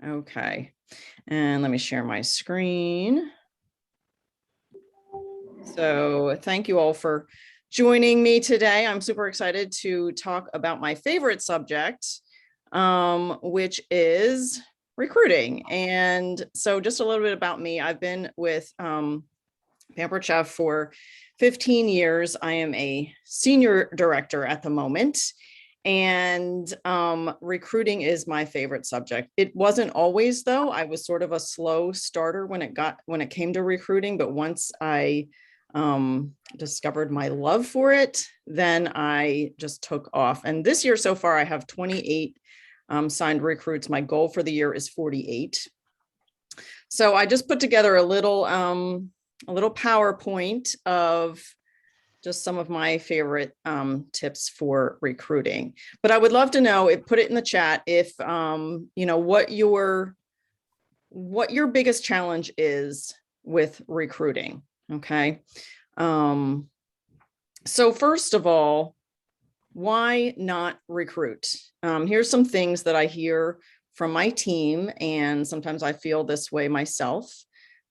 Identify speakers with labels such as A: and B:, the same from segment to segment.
A: Okay. And let me share my screen. So thank you all for joining me today. I'm super excited to talk about my favorite subject, which is recruiting. And so just a little bit about me. I've been with Pampered Chef for 15 years. I am a senior director at the moment. And recruiting is my favorite subject. It wasn't always, though. I was sort of a slow starter when it came to recruiting, but once I discovered my love for it, then I just took off. And this year so far, I have 28 signed recruits. My goal for the year is 48. So I just put together a little PowerPoint of just some of my favorite tips for recruiting. But I would love to know, put it in the chat, if what your biggest challenge is with recruiting. Okay. So first of all, why not recruit? Here's some things that I hear from my team, and sometimes I feel this way myself.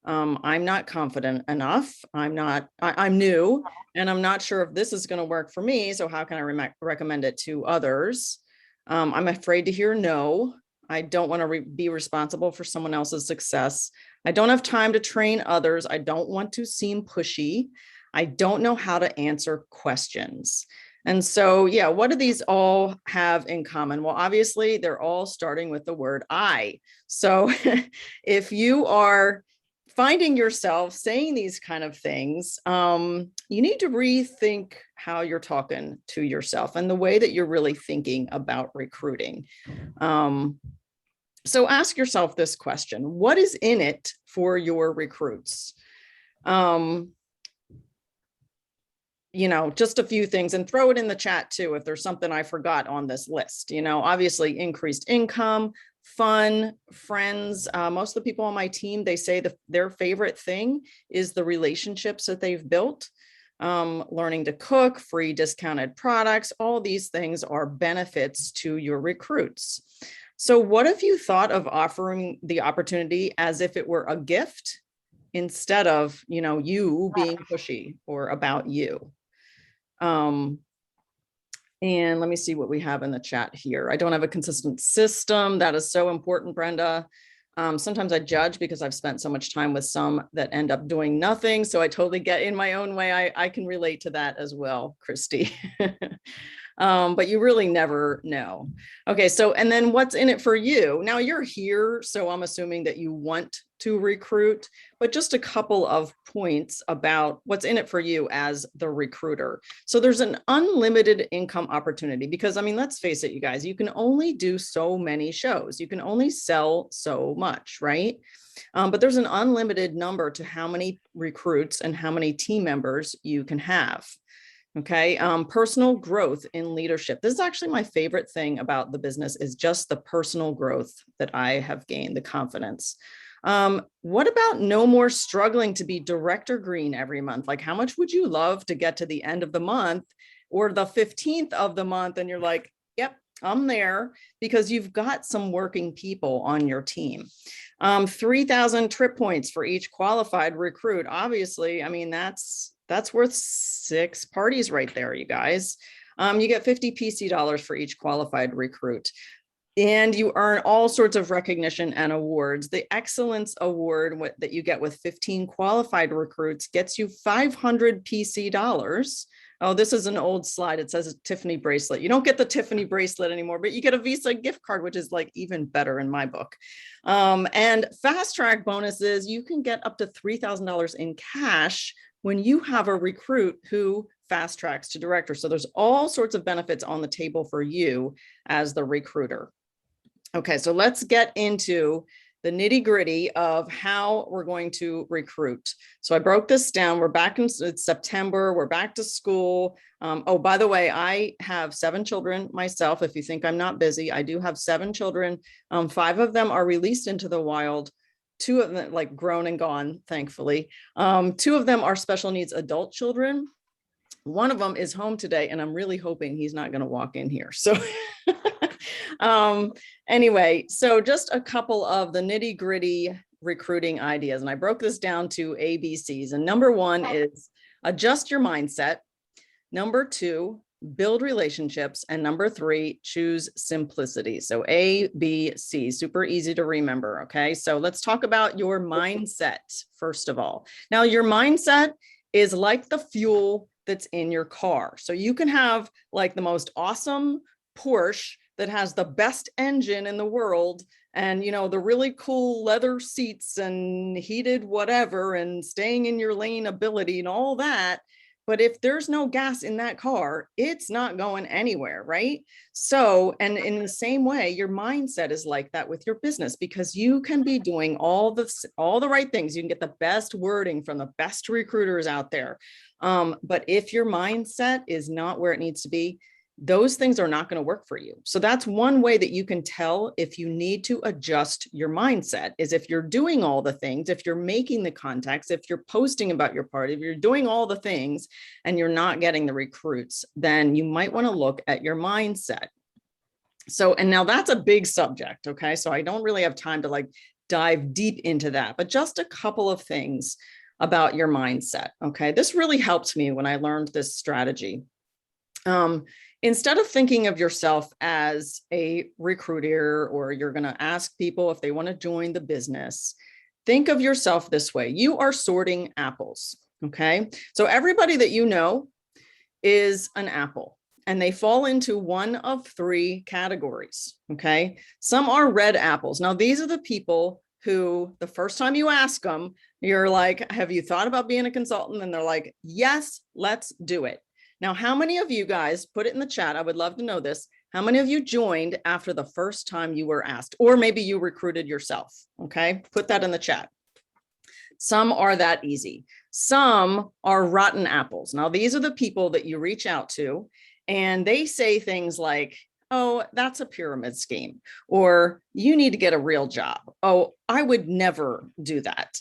A: I'm not confident enough. I'm new, and I'm not sure if this is going to work for me. So how can I recommend it to others? I'm afraid to hear no. I don't want to be responsible for someone else's success. I don't have time to train others. I don't want to seem pushy. I don't know how to answer questions. And so, yeah, what do these all have in common? Well, obviously, they're all starting with the word I. So if you are finding yourself saying these kind of things, you need to rethink how you're talking to yourself and the way that you're really thinking about recruiting. So ask yourself this question: what is in it for your recruits? Just a few things, and throw it in the chat too if there's something I forgot on this list. Obviously increased income, fun, friends. Most of the people on my team, they say their favorite thing is the relationships that they've built. Learning to cook, free discounted products, all these things are benefits to your recruits. So what if you thought of offering the opportunity as if it were a gift instead of, you being pushy or about you? And let me see what we have in the chat here. I don't have a consistent system. That is so important, Brenda. Sometimes I judge because I've spent so much time with some that end up doing nothing. So I totally get in my own way. I can relate to that as well, Christy. But you really never know. Okay, so, and then what's in it for you? Now you're here, so I'm assuming that you want to recruit, but just a couple of points about what's in it for you as the recruiter. So there's an unlimited income opportunity because, let's face it, you guys, you can only do so many shows. You can only sell so much, right? But there's an unlimited number to how many recruits and how many team members you can have. Okay. Personal growth in leadership. This is actually my favorite thing about the business, is just the personal growth that I have gained, the confidence. What about no more struggling to be director green every month? Like, how much would you love to get to the end of the month or the 15th of the month? And you're like, yep, I'm there, because you've got some working people on your team. 3,000 trip points for each qualified recruit. Obviously, that's worth 6 parties right there, you guys. You get 50 PC dollars for each qualified recruit. And you earn all sorts of recognition and awards. The Excellence Award that you get with 15 qualified recruits gets you 500 PC dollars. Oh, this is an old slide. It says a Tiffany bracelet. You don't get the Tiffany bracelet anymore, but you get a Visa gift card, which is like even better in my book. And fast track bonuses, you can get up to $3,000 in cash when you have a recruit who fast tracks to director. So there's all sorts of benefits on the table for you as the recruiter. Okay, so let's get into the nitty gritty of how we're going to recruit. So I broke this down. We're back in September. We're back to school. Oh, by the way, I have 7 children myself. If you think I'm not busy, I do have 7 children. 5 of them are released into the wild. 2 of them, like, grown and gone, thankfully. 2 of them are special needs adult children. One of them is home today, and I'm really hoping he's not going to walk in here. So anyway, so just a couple of the nitty gritty recruiting ideas. And I broke this down to ABCs. And number one is adjust your mindset. Number two, build relationships. And number three, choose simplicity. So A, B, C, super easy to remember. Okay. So let's talk about your mindset first of all. Now, your mindset is like the fuel that's in your car. So you can have like the most awesome Porsche that has the best engine in the world and, you know, the really cool leather seats and heated whatever and staying in your lane ability and all that. But if there's no gas in that car, it's not going anywhere, right? So, and in the same way, your mindset is like that with your business, because you can be doing all the right things. You can get the best wording from the best recruiters out there. But if your mindset is not where it needs to be, those things are not going to work for you. So that's one way that you can tell if you need to adjust your mindset, is if you're doing all the things, if you're making the contacts, if you're posting about your party, if you're doing all the things and you're not getting the recruits, then you might want to look at your mindset. So, and now that's a big subject. Okay. So I don't really have time to like dive deep into that, but just a couple of things about your mindset. Okay. This really helped me when I learned this strategy. Instead of thinking of yourself as a recruiter, or you're going to ask people if they want to join the business, think of yourself this way. You are sorting apples. Okay. So everybody that you know is an apple, and they fall into one of three categories. Okay. Some are red apples. Now, these are the people who the first time you ask them, you're like, have you thought about being a consultant? And they're like, yes, let's do it. Now, how many of you guys, put it in the chat, I would love to know this, how many of you joined after the first time you were asked, or maybe you recruited yourself? Okay, put that in the chat. Some are that easy. Some are rotten apples. Now, these are the people that you reach out to, and they say things like, oh, that's a pyramid scheme, or you need to get a real job. Oh, I would never do that.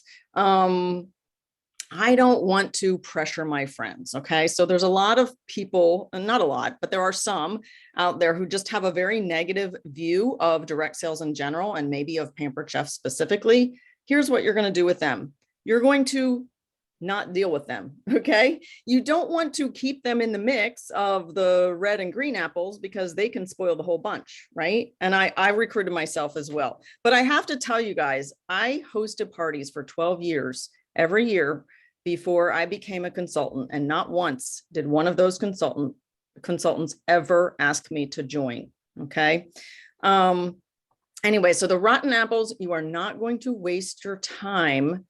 A: I don't want to pressure my friends. Okay. So there's a lot of people, and not a lot, but there are some out there who just have a very negative view of direct sales in general, and maybe of Pampered Chef specifically. Here's what you're going to do with them. You're going to not deal with them. Okay. You don't want to keep them in the mix of the red and green apples, because they can spoil the whole bunch. Right. And I recruited myself as well. But I have to tell you guys, I hosted parties for 12 years every year before I became a consultant, and not once did one of those consultants ever ask me to join. Okay. Anyway, so the rotten apples, you are not going to waste your time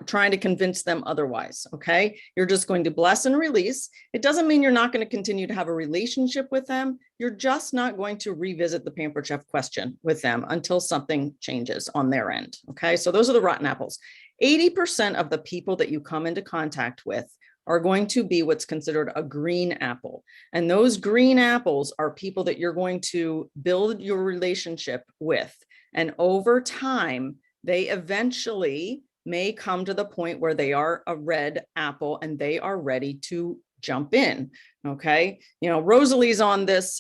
A: trying to convince them otherwise. Okay. You're just going to bless and release. It doesn't mean you're not going to continue to have a relationship with them. You're just not going to revisit the Pampered Chef question with them until something changes on their end. Okay. So those are the rotten apples. 80% of the people that you come into contact with are going to be what's considered a green apple. And those green apples are people that you're going to build your relationship with. And over time, they eventually may come to the point where they are a red apple and they are ready to jump in. Okay. You know, Rosalie's on this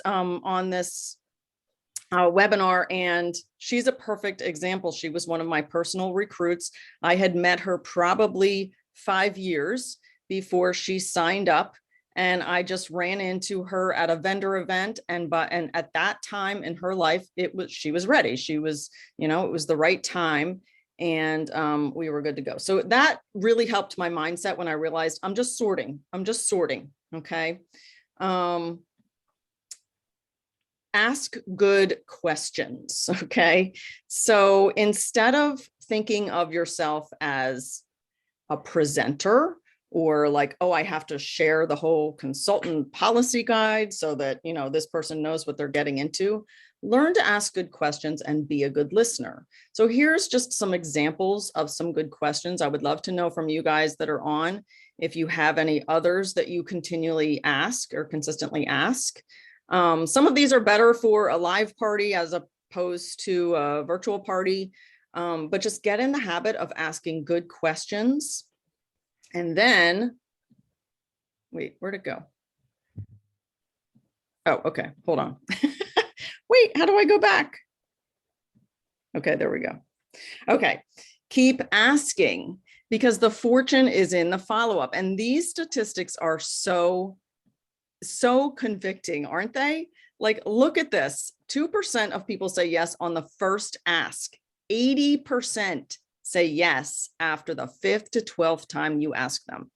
A: webinar, and she's a perfect example. She was one of my personal recruits. I had met her probably 5 years before she signed up, and I just ran into her at a vendor event, and at that time in her life, she was ready. She was, you know, it was the right time, and we were good to go. So that really helped my mindset when I realized I'm just sorting. Okay. Ask good questions. Okay. So instead of thinking of yourself as a presenter, or like, oh, I have to share the whole consultant policy guide so that, you know, this person knows what they're getting into, learn to ask good questions and be a good listener. So here's just some examples of some good questions. I would love to know from you guys that are on, if you have any others that you continually ask or consistently ask. Some of these are better for a live party as opposed to a virtual party, but just get in the habit of asking good questions. And then Wait, where'd it go? Oh, okay. Hold on. Wait, how do I go back? Okay, there we go. Okay. Keep asking, because the fortune is in the follow-up. And these statistics are so convicting, aren't they? Like, look at this. 2% of people say yes on the first ask. 80% say yes after the 5th to 12th time you ask them.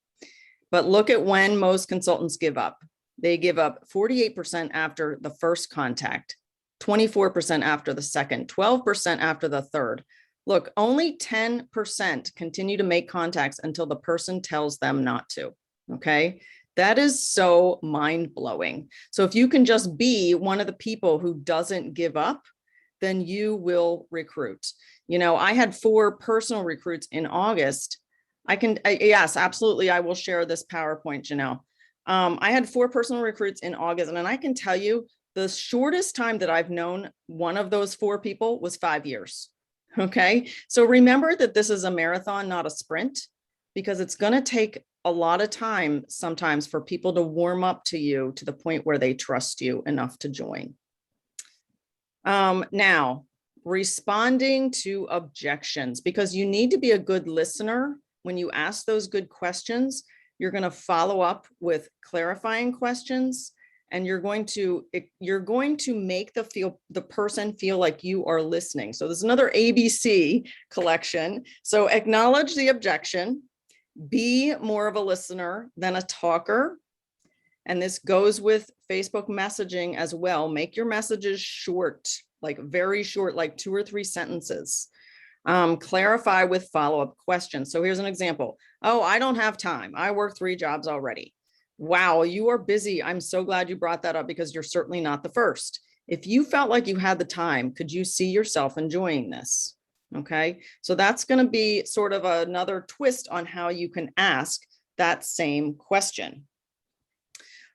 A: But look at when most consultants give up. They give up 48% after the first contact, 24% after the second, 12% after the third. Look, only 10% continue to make contacts until the person tells them not to. Okay. That is so mind-blowing. So if you can just be one of the people who doesn't give up, then you will recruit. You know, I had 4 personal recruits in August. Yes, absolutely. I will share this PowerPoint, Janelle. I had 4 personal recruits in August, and I can tell you the shortest time that I've known one of those 4 people was 5 years. Okay. So remember that this is a marathon, not a sprint, because it's going to take a lot of time sometimes for people to warm up to you to the point where they trust you enough to join. Now, responding to objections, because you need to be a good listener. When you ask those good questions, you're going to follow up with clarifying questions, and you're going to make the person feel like you are listening. So there's another ABC collection. So acknowledge the objection, be more of a listener than a talker. And this goes with Facebook messaging as well. Make your messages short, like very short, like 2 or 3 sentences. Clarify with follow-up questions. So here's an example. Oh, I don't have time. I work 3 jobs already. Wow, you are busy. I'm so glad you brought that up, because you're certainly not the first. If you felt like you had the time, could you see yourself enjoying this? Okay, so that's going to be sort of another twist on how you can ask that same question.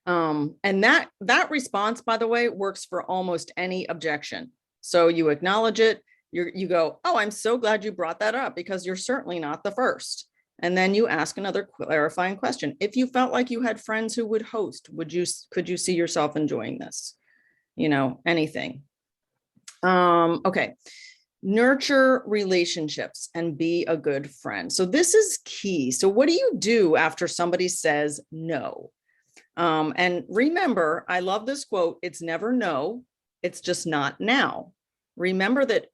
A: And that response, by the way, works for almost any objection. So you acknowledge it, you go, oh, I'm so glad you brought that up, because you're certainly not the first. And then you ask another clarifying question. If you felt like you had friends who would host, could you see yourself enjoying this? You know, anything. Okay. Nurture relationships and be a good friend. So this is key. So what do you do after somebody says no? And remember, I love this quote. It's never no, it's just not now. Remember that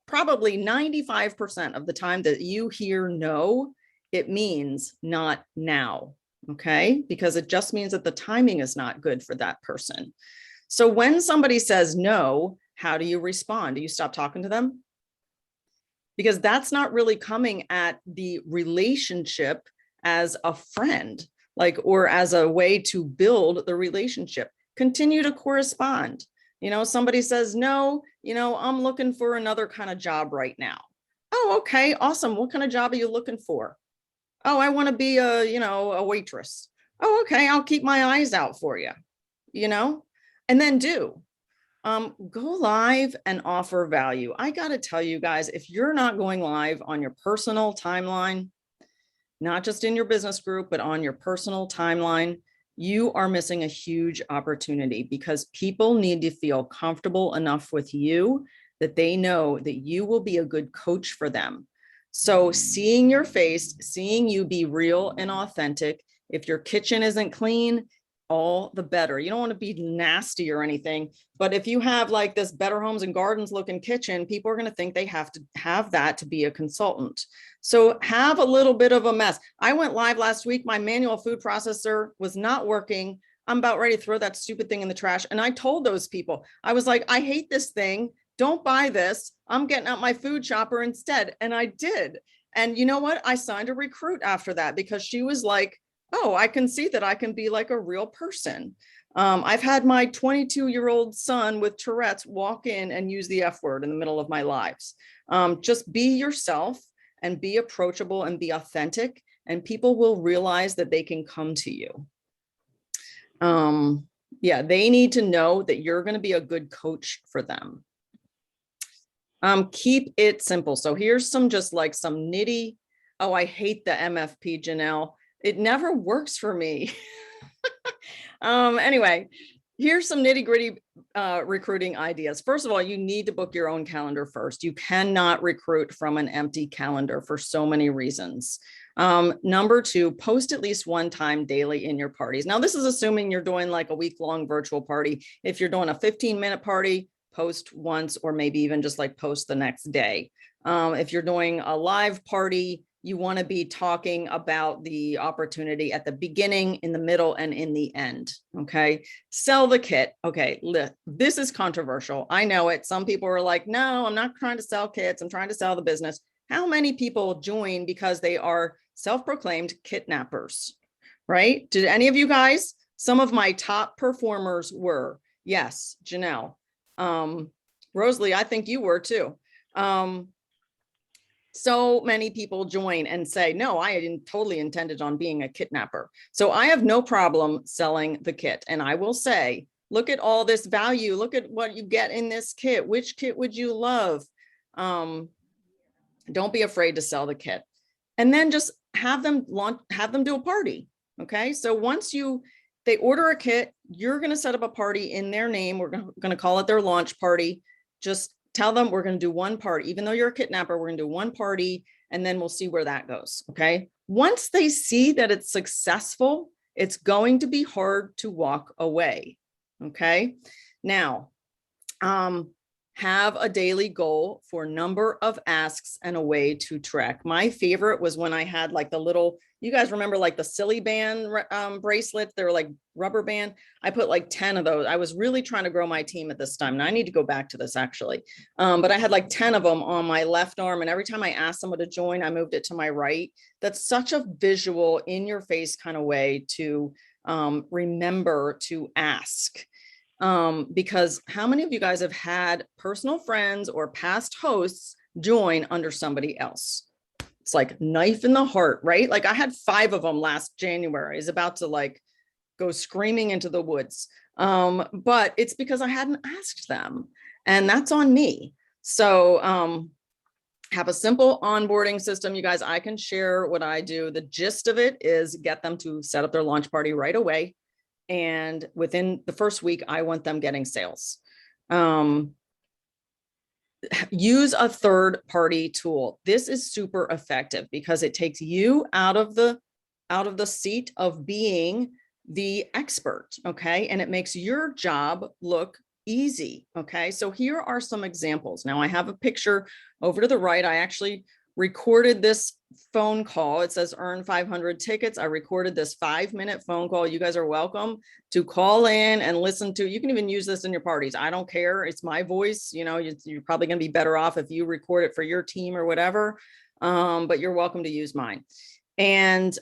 A: probably 95% of the time that you hear no, it means not now. Okay. Because it just means that the timing is not good for that person. So when somebody says no, how do you respond? Do you stop talking to them? Because that's not really coming at the relationship as a friend, like, or as a way to build the relationship. Continue to correspond. You know, somebody says, no, you know, I'm looking for another kind of job right now. Oh, okay, awesome. What kind of job are you looking for? Oh, I want to be a waitress. Oh, okay, I'll keep my eyes out for you, you know, and then go live and offer value. I got to tell you guys, if you're not going live on your personal timeline, not just in your business group, but on your personal timeline, you are missing a huge opportunity, because people need to feel comfortable enough with you that they know that you will be a good coach for them. So seeing your face, seeing you be real and authentic. If your kitchen isn't clean, all the better. You don't want to be nasty or anything, but if you have like this Better Homes and Gardens looking kitchen, people are going to think they have to have that to be a consultant. So have a little bit of a mess. I went live last week. My manual food processor was not working. I'm about ready to throw that stupid thing in the trash. And I told those people, I was like, I hate this thing. Don't buy this. I'm getting out my food shopper instead. And I did. And you know what? I signed a recruit after that, because she was like, oh, I can see that I can be like a real person. I've had my 22-year-old son with Tourette's walk in and use the F word in the middle of my lives. Just be yourself and be approachable and be authentic, and people will realize that they can come to you. Yeah, they need to know that you're going to be a good coach for them. Keep it simple. So here's some just like some nitty. Oh, I hate the MFP, Janelle. It never works for me. Anyway, here's some nitty gritty recruiting ideas. First of all, you need to book your own calendar first. You cannot recruit from an empty calendar for so many reasons. Number two, post at least one time daily in your parties. Now, this is assuming you're doing like a week-long virtual party. If you're doing a 15-minute party, post once, or maybe even just like post the next day. If you're doing a live party, you want to be talking about the opportunity at the beginning, in the middle, and in the end. Okay. Sell the kit. Okay. This is controversial. I know it. Some people are like, no, I'm not trying to sell kits. I'm trying to sell the business. How many people join because they are self-proclaimed kidnappers, right? Did any of you guys? Some of my top performers were. Yes, Janelle. Rosalie, I think you were too. So many people join and say, no, I totally intended on being a kidnapper. So I have no problem selling the kit. And I will say, look at all this value. Look at what you get in this kit. Which kit would you love? Don't be afraid to sell the kit. And then just have them do a party. Okay. So once they order a kit, you're going to set up a party in their name. We're going to call it their launch party. Just tell them we're going to do one party. Even though you're a kidnapper, we're going to do one party, and then we'll see where that goes. Okay. Once they see that it's successful, it's going to be hard to walk away. Okay. Now, have a daily goal for number of asks and a way to track. My favorite was when I had like the little, you guys remember like the silly band bracelets? They were like rubber band. I put like 10 of those. I was really trying to grow my team at this time. Now I need to go back to this actually. But I had like 10 of them on my left arm. And every time I asked someone to join, I moved it to my right. That's such a visual in your face kind of way to remember to ask. Because how many of you guys have had personal friends or past hosts join under somebody else? It's like knife in the heart, right? Like I had 5 of them last January. I was about to like go screaming into the woods. But it's because I hadn't asked them, and that's on me. So have a simple onboarding system. You guys, I can share what I do. The gist of it is get them to set up their launch party right away. And within the first week, I want them getting sales. Use a third-party tool. This is super effective because it takes you out of the seat of being the expert, okay? And it makes your job look easy, okay? So here are some examples. Now I have a picture over to the right. I actually recorded this phone call. It says earn 500 tickets. I recorded this 5-minute phone call. You guys are welcome to call in and listen to. You can even use this in your parties. I don't care. It's my voice. You know, you're probably going to be better off if you record it for your team or whatever. But you're welcome to use mine. And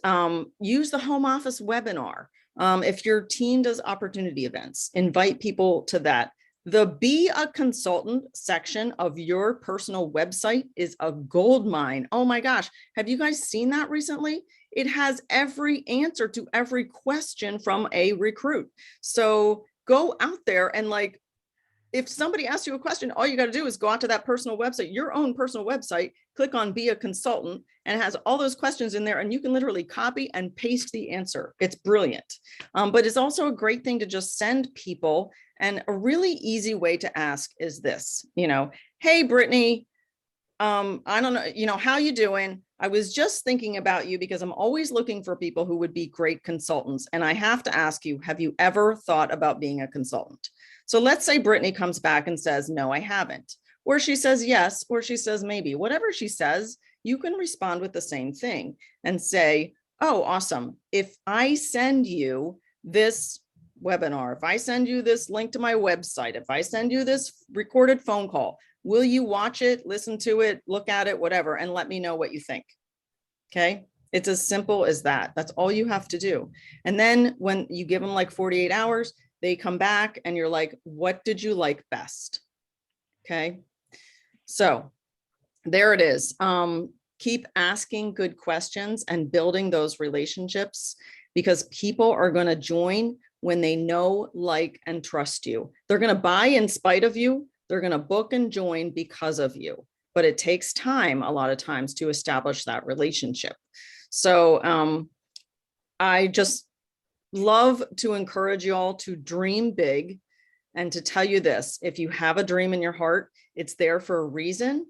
A: use the home office webinar. If your team does opportunity events, invite people to that. The Be a Consultant section of your personal website is a gold mine. Oh my gosh. Have you guys seen that recently? It has every answer to every question from a recruit. So go out there and like, if somebody asks you a question, all you got to do is go out to that personal website, your own personal website, click on Be a Consultant, and it has all those questions in there, and you can literally copy and paste the answer. It's brilliant. But it's also a great thing to just send people. And a really easy way to ask is this, you know, hey, Brittany, I don't know, you know, how you doing? I was just thinking about you because I'm always looking for people who would be great consultants. And I have to ask you, have you ever thought about being a consultant? So let's say Brittany comes back and says, no, I haven't. Or she says yes, or she says maybe. Whatever she says, you can respond with the same thing and say, oh, awesome. If I send you this webinar, if I send you this link to my website, if I send you this recorded phone call, will you watch it, listen to it, look at it, whatever, and let me know what you think? Okay. It's as simple as that. That's all you have to do. And then when you give them like 48 hours, they come back and you're like, what did you like best? Okay. So there it is. Keep asking good questions and building those relationships, because people are going to join when they know, like, and trust you. They're going to buy in spite of you. They're going to book and join because of you. But it takes time a lot of times to establish that relationship. So I just love to encourage you all to dream big and to tell you this: if you have a dream in your heart, it's there for a reason.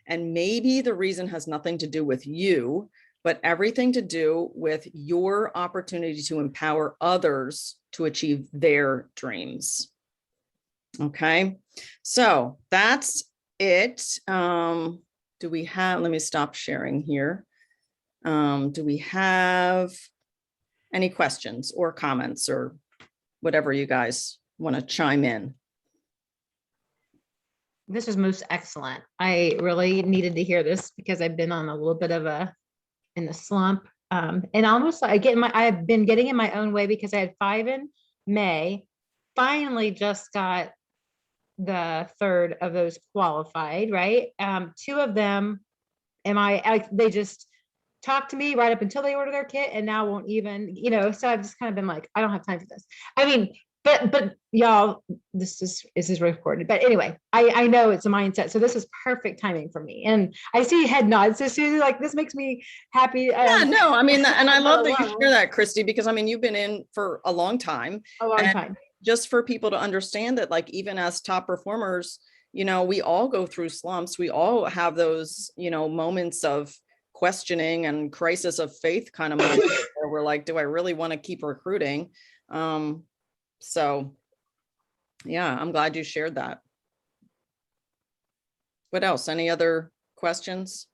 A: And maybe the reason has nothing to do with you, but everything to do with your opportunity to empower others to achieve their dreams. Okay, so that's it. Do we have, let me stop sharing here. Do we have any questions or comments or whatever you guys want to chime in?
B: This was most excellent. I really needed to hear this because I've been on a little bit of in the slump. And almost I've been getting in my own way because I had 5 in May, finally just got the 3rd of those qualified, right? 2 of them, they just talk to me right up until they order their kit and now won't even, so I've just kind of been like, I don't have time for this. I mean, but y'all, this is recorded. But anyway, I know it's a mindset. So this is perfect timing for me. And I see head nods. So Susie, like, this makes me happy.
A: Yeah, no, I mean, and I love that you share that, Christy, because I mean, you've been in for a long time. Just for people to understand that, like, even as top performers, we all go through slumps. We all have those, moments of questioning and crisis of faith kind of moments where we're like, do I really want to keep recruiting? So yeah, I'm glad you shared that. What else? Any other questions?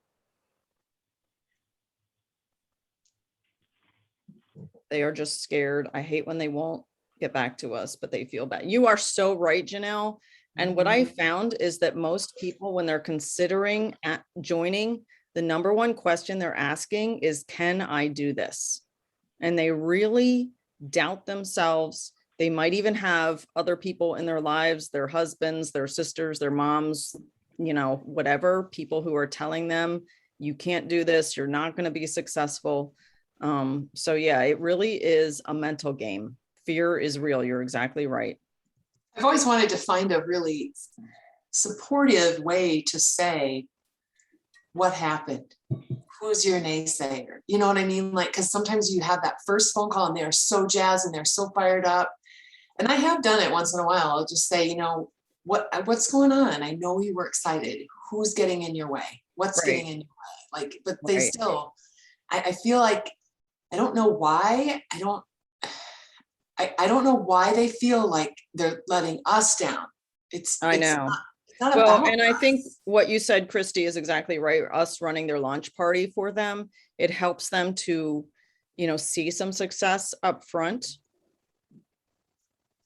A: They are just scared. I hate when they won't get back to us, but they feel bad. You are so right, Janelle. And what I found is that most people, when they're considering joining, the number one question they're asking is, can I do this? And they really doubt themselves. They might even have other people in their lives, their husbands, their sisters, their moms, whatever, people who are telling them, you can't do this, you're not going to be successful. So yeah, it really is a mental game. Fear is real. You're exactly right.
C: I've always wanted to find a really supportive way to say, what happened? Who's your naysayer? You know what I mean? Like, because sometimes you have that first phone call and they're so jazzed and they're so fired up. And I have done it once in a while. I'll just say, what's going on? I know you were excited. Who's getting in your way? What's getting in your way? Like, but they still, I feel like, I don't know why. I don't know why they feel like they're letting us down.
A: I know.
C: It's not
A: well,
C: about
A: and
C: us.
A: I think what you said, Christy, is exactly right. Us running their launch party for them, it helps them to, see some success up front,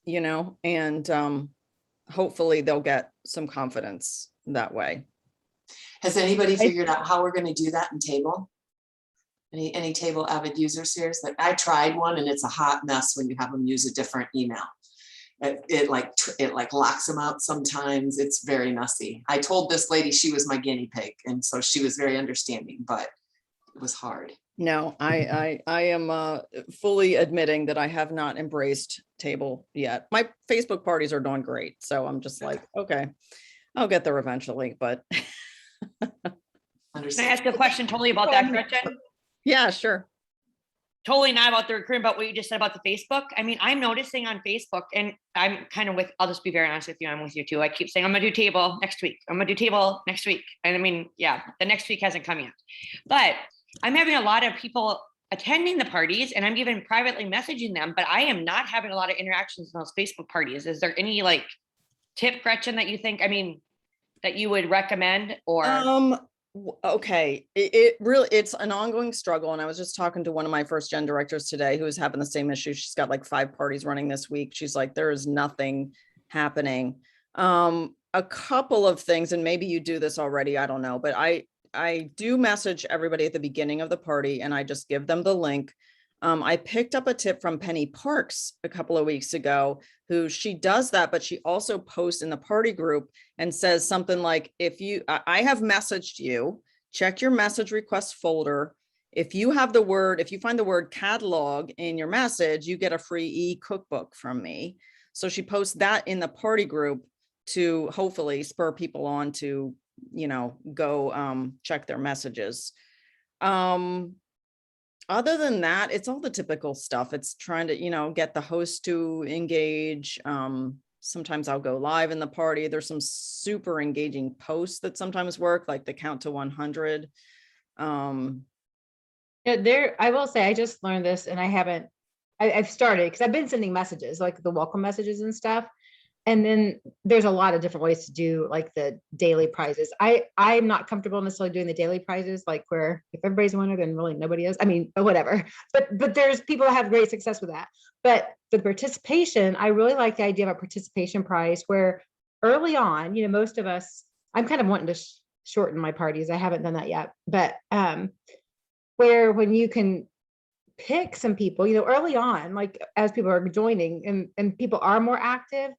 A: and hopefully they'll get some confidence that way.
C: Has anybody figured out how we're going to do that in Table? Any Table avid users here? Like, I tried one and it's a hot mess when you have them use a different email. It locks them out sometimes. It's very messy. I told this lady she was my guinea pig, and so she was very understanding, but it was hard.
A: No, I am fully admitting that I have not embraced Table yet. My Facebook parties are doing great, so I'm just like, okay, I'll get there eventually. But
D: can I ask a question totally about that, Gretchen?
A: Yeah, sure.
D: Totally not about the recruiting, but what you just said about the Facebook. I mean, I'm noticing on Facebook, and I'm kind of I'll just be very honest with you. I'm with you too. I keep saying, I'm going to do Table next week. I'm going to do Table next week. And I mean, yeah, the next week hasn't come yet, but I'm having a lot of people attending the parties and I'm even privately messaging them, but I am not having a lot of interactions in those Facebook parties. Is there any tip, Gretchen, that you think, that you would recommend? Or
A: okay, it really, it's an ongoing struggle. And I was just talking to one of my first gen directors today who is having the same issue. She's got like 5 parties running this week. She's like, there is nothing happening. A couple of things, and maybe you do this already, I don't know, but I do message everybody at the beginning of the party and I just give them the link. I picked up a tip from Penny Parks a couple of weeks ago, who she does that, but she also posts in the party group and says something like, I have messaged you, check your message request folder. If you find the word catalog in your message, you get a free e-cookbook from me. So she posts that in the party group to hopefully spur people on to, go check their messages. Other than that, it's all the typical stuff. It's trying to, get the host to engage. Sometimes I'll go live in the party. There's some super engaging posts that sometimes work, like the count to 100.
B: Yeah, I will say, I just learned this and I've started, because I've been sending messages, like the welcome messages and stuff. And then there's a lot of different ways to do like the daily prizes. I'm not comfortable necessarily doing the daily prizes, like where if everybody's a winner, then really nobody is. I mean, but whatever. But there's people that have great success with that. But the participation, I really like the idea of a participation prize where early on, most of us, I'm kind of wanting to shorten my parties. I haven't done that yet, but where when you can pick some people, early on, like as people are joining and people are more active,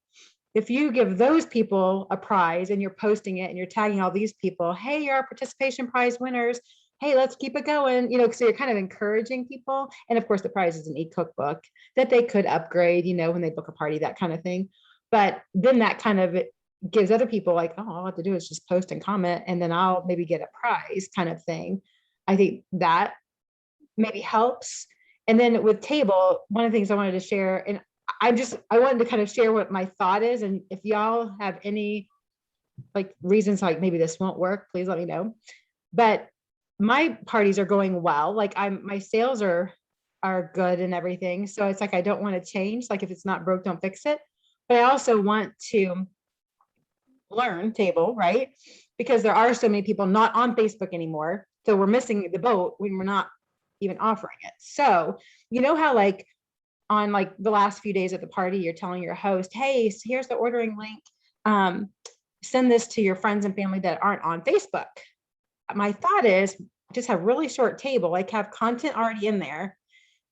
B: if you give those people a prize and you're posting it and you're tagging all these people, hey, you're our participation prize winners. Hey, let's keep it going. So you're kind of encouraging people. And of course, the prize is an e-cookbook that they could upgrade, when they book a party, that kind of thing. But then that kind of gives other people like, oh, all I have to do is just post and comment, and then I'll maybe get a prize kind of thing. I think that maybe helps. And then with table, one of the things I wanted to share, and I wanted to kind of share what my thought is. And if y'all have any like reasons like maybe this won't work, please let me know. But my parties are going well. Like my sales are good and everything. So it's like, I don't want to change. Like if it's not broke, don't fix it. But I also want to learn table, right? Because there are so many people not on Facebook anymore. So we're missing the boat when we're not even offering it. So how like on like the last few days at the party, you're telling your host, hey, so here's the ordering link. Send this to your friends and family that aren't on Facebook. My thought is just have really short table, like have content already in there,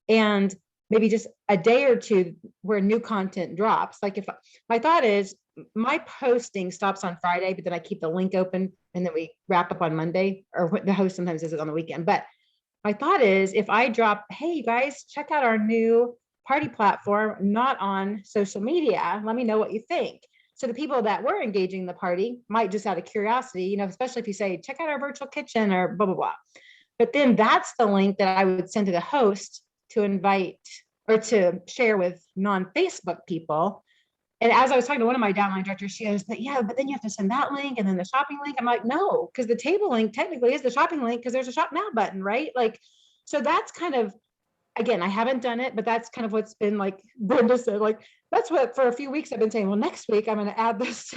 B: and maybe just a day or two where new content drops. Like if my thought is my posting stops on Friday, but then I keep the link open and then we wrap up on Monday, or what the host sometimes does it on the weekend. But my thought is if I drop, hey, you guys, check out our new party platform, not on social media, let me know what you think. So the people that were engaging the party might just out of curiosity, especially if you say, check out our virtual kitchen or blah, blah, blah. But then that's the link that I would send to the host to invite or to share with non-Facebook people. And as I was talking to one of my downline directors, she goes, but then you have to send that link and then the shopping link. I'm like, no, because the table link technically is the shopping link because there's a shop now button, right? Like, so that's kind of, again, I haven't done it, but that's kind of what's been like Brenda said, like, that's what for a few weeks I've been saying, well, next week I'm going to add this.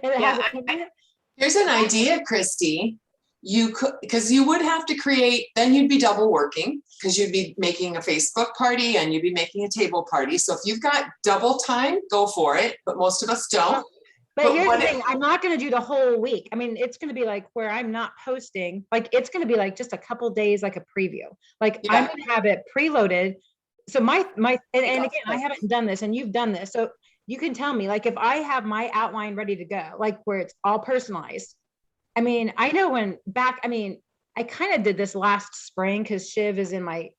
B: And it hasn't.
C: Here's an idea, Christy. You could, because you would have to create, then you'd be double working because you'd be making a Facebook party and you'd be making a table party. So if you've got double time, go for it. But most of us don't.
B: But here's the thing, I'm not going to do the whole week. I mean, it's going to be like where I'm not posting, like it's going to be like just a couple days, like a preview. Like I'm going to have it preloaded. So and again, I haven't done this and you've done this. So you can tell me, like if I have my outline ready to go, like where it's all personalized. I mean, I know I kind of did this last spring because Shiv is in my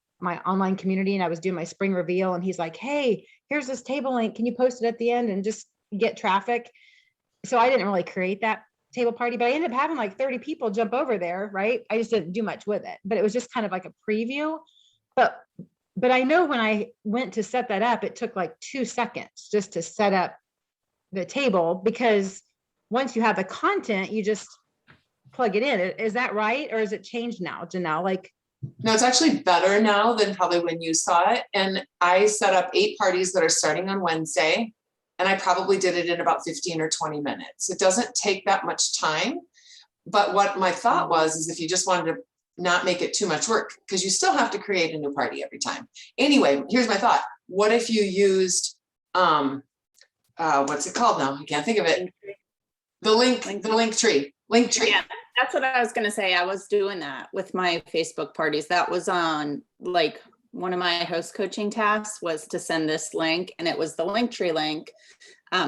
B: online community and I was doing my spring reveal and he's like, hey, here's this table link. Can you post it at the end and just get traffic? So I didn't really create that table party, but I ended up having like 30 people jump over there, right? I just didn't do much with it, but it was just kind of like a preview. But I know when I went to set that up, it took like 2 seconds just to set up the table because once you have the content, you just plug it in. Is that right? Or is it changed now, Janelle? Like,
C: no, it's actually better now than probably when you saw it. And I set up 8 parties that are starting on Wednesday. And I probably did it in about 15 or 20 minutes. It doesn't take that much time. But what my thought was, is if you just wanted to not make it too much work, because you still have to create a new party every time. Anyway, here's my thought. What if you used, what's it called now? I can't think of it. The link tree.
E: Yeah, that's what I was going to say. I was doing that with my Facebook parties. That was on like one of my host coaching tasks was to send this link, and it was the Linktree link.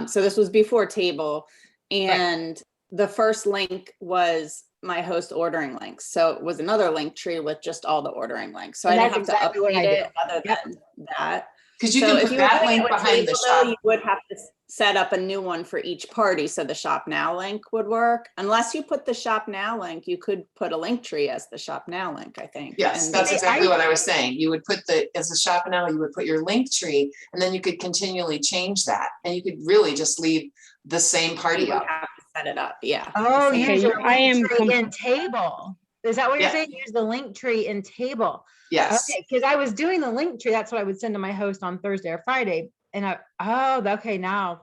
E: So this was before table, and the first link was my host ordering links. So it was another Linktree with just all the ordering links. So I didn't have to update it other than that.
C: Because you
E: So
C: can
E: if
C: put
E: you were
C: that
E: doing it
C: link
E: with
C: behind the
E: table, though,
C: shop.
E: you would have to set up a new one for each party. So the shop now link would work. Unless you put the shop now link, you could put a link tree as the shop now link, I think.
C: Yes,
E: And
C: that's
B: See,
C: exactly
B: I-
C: what I was saying. You would put as a shop now, you would put your link tree, and then you could continually change that. And you could really just leave the same
E: you
C: party
E: would
C: up.
E: have to set it up. Yeah.
B: Oh,
E: Same.
B: use your
F: I am
B: link tree in table. Is that what you're
C: Yeah.
B: saying? Use the link tree in table.
C: Yes.
B: Okay, because I was doing the link tree. That's what I would send to my host on Thursday or Friday. And okay, now.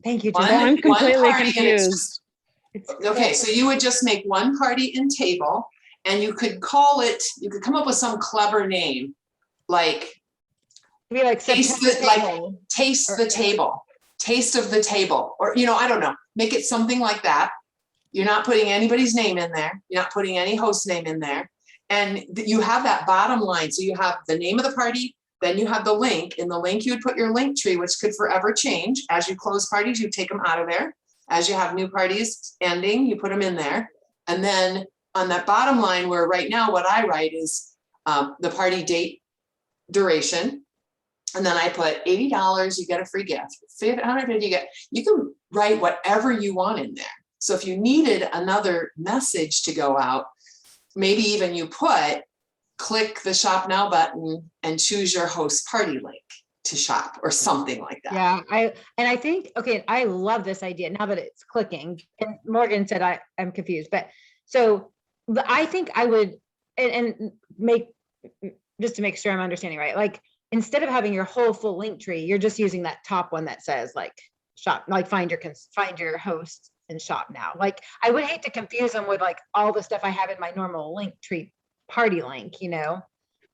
B: Thank you,
C: One-
B: Jen.
F: Well, I'm
C: one
F: completely
C: party and it's
F: confused.
B: It's
C: Okay, so you would just make one party in table, and you could call it, you could come up with some clever name, like
B: be like
C: Taste
B: September
C: it like-
B: table.
C: Taste the Table, Taste of the Table, or, I don't know, make it something like that. You're not putting anybody's name in there. You're not putting any host name in there. And you have that bottom line. So you have the name of the party, then you have the link. In the link, you would put your link tree, which could forever change. As you close parties, you take them out of there. As you have new parties ending, you put them in there. And then on that bottom line, where right now what I write is the party date, duration. And then I put $80, you get a free gift. $150, you can write whatever you want in there. So if you needed another message to go out, maybe even you click the shop now button and choose your host party link to shop or something like that.
B: Yeah, I think, okay, I love this idea now that it's clicking. And Morgan said I'm confused, but so I think I would and make just to make sure I'm understanding right. Like instead of having your whole full link tree, you're just using that top one that says like shop, like find your host and shop now. Like I would hate to confuse them with like all the stuff I have in my normal link tree party link,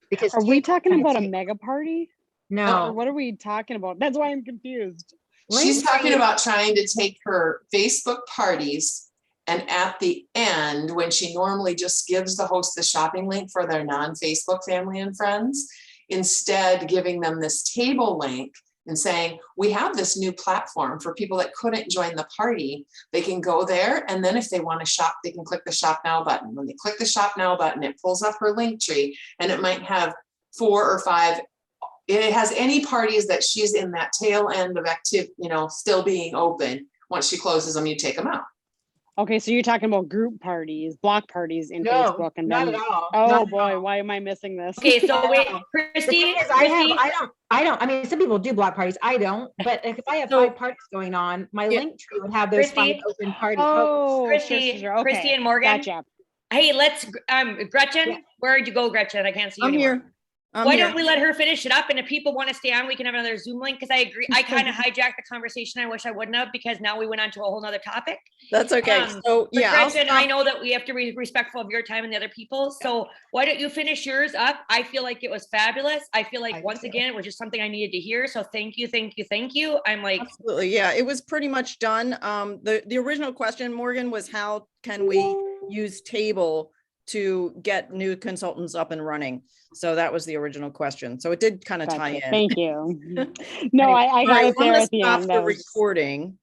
B: because
F: Are we
B: table
F: talking
B: kinda
F: about a
B: take-
F: mega party? Or
B: No,
F: what are we talking about? That's why I'm confused.
C: She's
B: link
C: talking
B: tree-
C: about trying to take her Facebook parties, and at the end, when she normally just gives the host the shopping link for their non-Facebook family and friends, instead giving them this table link and saying, we have this new platform for people that couldn't join the party. They can go there, and then if they want to shop, they can click the shop now button. When they click the shop now button, it pulls up her link tree, and it might have 4 or 5. It has any parties that she's in that tail end of active, still being open. Once she closes them, you take them out.
F: Okay, so you're talking about group parties, block parties in
B: No,
F: Facebook, and
B: not
F: then
B: at all.
F: oh
B: Not at
F: boy,
B: all.
F: why am I missing this?
D: Okay, so wait,
B: The
D: Christy,
B: thing is,
D: Christy,
B: I mean, some people do block parties. I don't, but if I have
D: So-
B: 5 parties going on, my
A: Yeah.
B: link tree would have those 5
D: Christy?
B: open party.
F: Oh,
D: Christy,
F: sure. Okay,
D: Christy and Morgan.
F: gotcha.
D: Hey, let's, Gretchen,
B: Yeah.
D: where'd you go, Gretchen? I can't see you
A: I'm
D: anymore.
A: here. I'm
D: Why
A: here.
D: don't we let her finish it up? And if people want to stay on, we can have another Zoom link. Because I agree, I kind of hijacked the conversation. I wish I wouldn't have, because now we went on to a whole nother topic.
A: That's okay. So
D: But
A: yeah, I'll
D: Gretchen, I
A: stop.
D: know that we have to be respectful of your time and the other people. So why don't you finish yours up? I feel like it was fabulous. I feel
B: I
D: like
B: do
D: once
B: too.
D: again, it was just something I needed to hear. So thank you, thank you, thank you. I'm like,
A: Absolutely. Yeah, it was pretty much done. The original question, Morgan, was how can we use table to get new consultants up and running? So that was the original question. So it did kind of tie
F: Gotcha.
A: in.
F: Thank you. No, I
A: All
F: got
A: right,
F: it
A: I'm
F: there
A: gonna
F: at the
A: stop
F: end.
A: the
F: That was
A: recording.